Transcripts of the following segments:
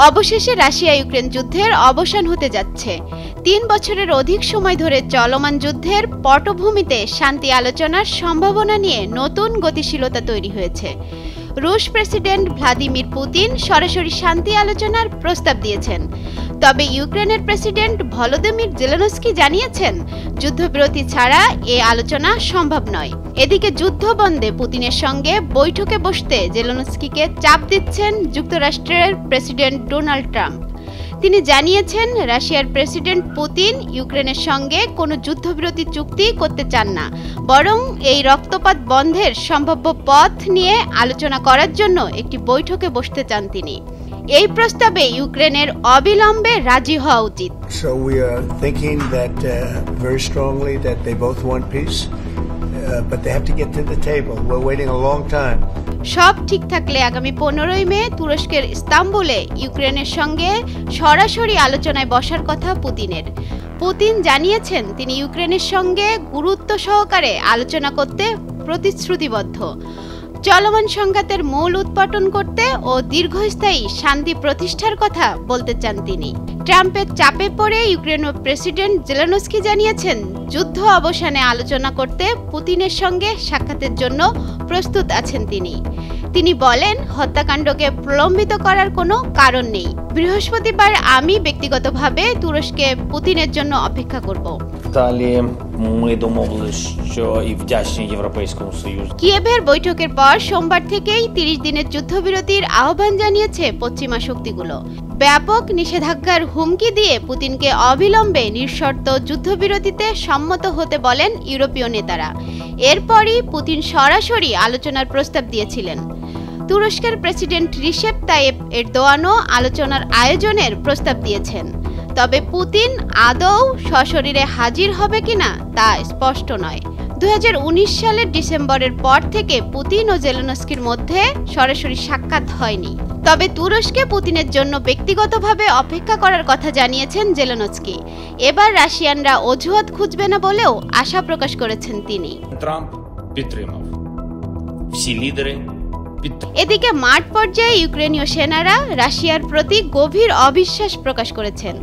অবশেষে Russia Ukraine যুদ্ধের অবসান হতে যাচ্ছে। ৩ বছরের অধিক সময় ধরে চলমান যুদ্ধের পটভূমিতে শান্তি আলোচনার সম্ভাবনা নিয়ে নতুন গতিশীলতা তৈরি হয়েছে। রুশ প্রেসিডেন্ট ভ্লাদিমির পুতিন সরাসরি শান্তি আলোচনার প্রস্তাব দিয়েছেন। তবে ইউক্রেনের প্রেসিডেন্ট ভলোদিমির জেলেনস্কি জানিয়েছেন, যুদ্ধবিরতি ছাড়া এ আলোচনা সম্ভব নয়। এদিকে যুদ্ধবন্ধে পুতিনের সঙ্গে বৈঠকে বসতে জেলেনস্কিকে চাপ দিচ্ছেন যুক্তরাষ্ট্রের প্রেসিডেন্ট ডোনাল্ড ট্রাম্প। তিনি জানিয়েছেন, রাশিয়ার প্রেসিডেন্ট পুতিন ইউক্রেনের সঙ্গে কোনো যুদ্ধবিরতি চুক্তি করতে চান না, বরং এই রক্তপাত বন্ধের সম্ভাব্য পথ নিয়ে আলোচনা করার জন্য একটি বৈঠকে বসতে চান তিনি। এই প্রস্তাবে ইউক্রেনের অবিলম্বে রাজি হওয়া উচিত। So we are thinking that very strongly that they both want peace, but they have to get to the table. We're waiting a long time. সব ঠিক থাকলে আগামী 15ই মে তুরস্কের ইস্তাম্বুলে ইউক্রেনের সঙ্গে সরাসরি আলোচনায় বসার কথা পুতিনের। পুতিন জানিয়েছেন, তিনি ইউক্রেনের সঙ্গে গুরুত্ব সহকারে আলোচনা করতে প্রতিশ্রুতিবদ্ধ। চলমান সংঘাতের মূল উৎপাটন করতে ও দীর্ঘস্থায়ী শান্তি প্রতিষ্ঠার কথা বলতে চান তিনি। ট্রাম্পের চাপে পড়ে ইউক্রেনের প্রেসিডেন্ট জেলেনস্কি জানিয়েছেন, যুদ্ধ অবসানে আলোচনা করতে পুতিনের সঙ্গে সাক্ষাতের জন্য প্রস্তুত আছেন তিনি। তিনি বলেন, হত্যাকাণ্ডকে প্রলম্বিত করার কোনো কারণ নেই। বৃহস্পতিবার আমি ব্যক্তিগতভাবে তুরস্কে পুতিনের জন্য অপেক্ষা করব। কিয়েভের বৈঠকের পর সোমবার থেকেই 30 দিনের যুদ্ধবিরতির আহ্বান জানিয়েছে পশ্চিমা শক্তিগুলো। ব্যাপক নিষেধাজ্ঞার হুমকি দিয়ে পুতিনকে অবিলম্বে নিঃশর্ত যুদ্ধবিরতিতে সম্মত হতে বলেন ইউরোপীয় নেতারা। এরপরই পুতিন সরাসরি আলোচনার প্রস্তাব দিয়েছিলেন। তুরস্কের প্রেসিডেন্ট রিসেপ তাইয়েপ এরদোয়ানও আলোচনার আয়োজনের প্রস্তাব দিয়েছেন। তবে পুতিন আদৌ সশরীরে হাজির হবে কিনা তা স্পষ্ট নয়। 2019 সালের ডিসেম্বরের পর থেকে পুতিন ও জেলেনস্কির মধ্যে সরাসরি সাক্ষাৎ হয়নি। তবে তুরস্কে পুতিনের জন্য ব্যক্তিগতভাবে অপেক্ষা করার কথা জানিয়েছেন জেলেনস্কি। এবার রাশিয়ানরা অজুহাত খুঁজবে না বলেও আশা প্রকাশ করেছেন তিনি। এদিকে মাঠ পর্যায়ে ইউক্রেনীয় সেনারা রাশিয়ার প্রতি গভীর অবিশ্বাস প্রকাশ করেছেন।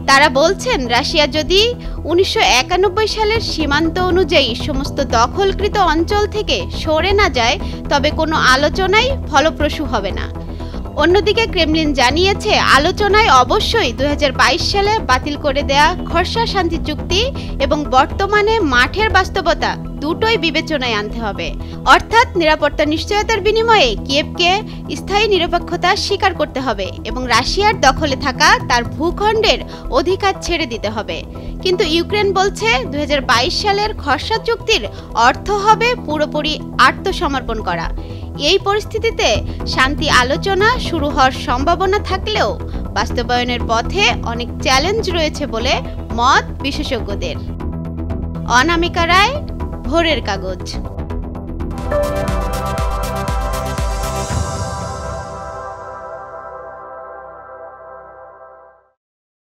তারা বলছেন, রাশিয়া যদি 1991 সালের সীমান্ত অনুযায়ী সমস্ত দখলকৃত অঞ্চল থেকে সরে না যায়, তবে কোনো আলোচনাই ফলপ্রসূ হবে না। অন্যদিকে ক্রেমলিন জানিয়েছে, আলোচনায় অবশ্যই 2022 সালে বাতিল করে দেয়া খরসা শান্তি চুক্তি এবং বর্তমানে মাঠের বাস্তবতা দুটোই বিবেচনায় আনতে হবে। অর্থাৎ নিরাপত্তা নিশ্চয়তার বিনিময়ে কিয়েভকে স্থায়ী নিরপেক্ষতা স্বীকার করতে হবে এবং রাশিয়ার দখলে থাকা তার ভূখণ্ডের অধিকার ছেড়ে দিতে হবে। কিন্তু ইউক্রেন বলছে, 2022 সালের খরসা চুক্তির অর্থ হবে পুরোপুরি আত্মসমর্পণ করা। এই পরিস্থিতিতে শান্তি আলোচনা শুরু হওয়ার সম্ভাবনা থাকলেও বাস্তবায়নের পথে অনেক চ্যালেঞ্জ রয়েছে বলে মত বিশেষজ্ঞদের। অনামিকা রায়, ভোরের কাগজ।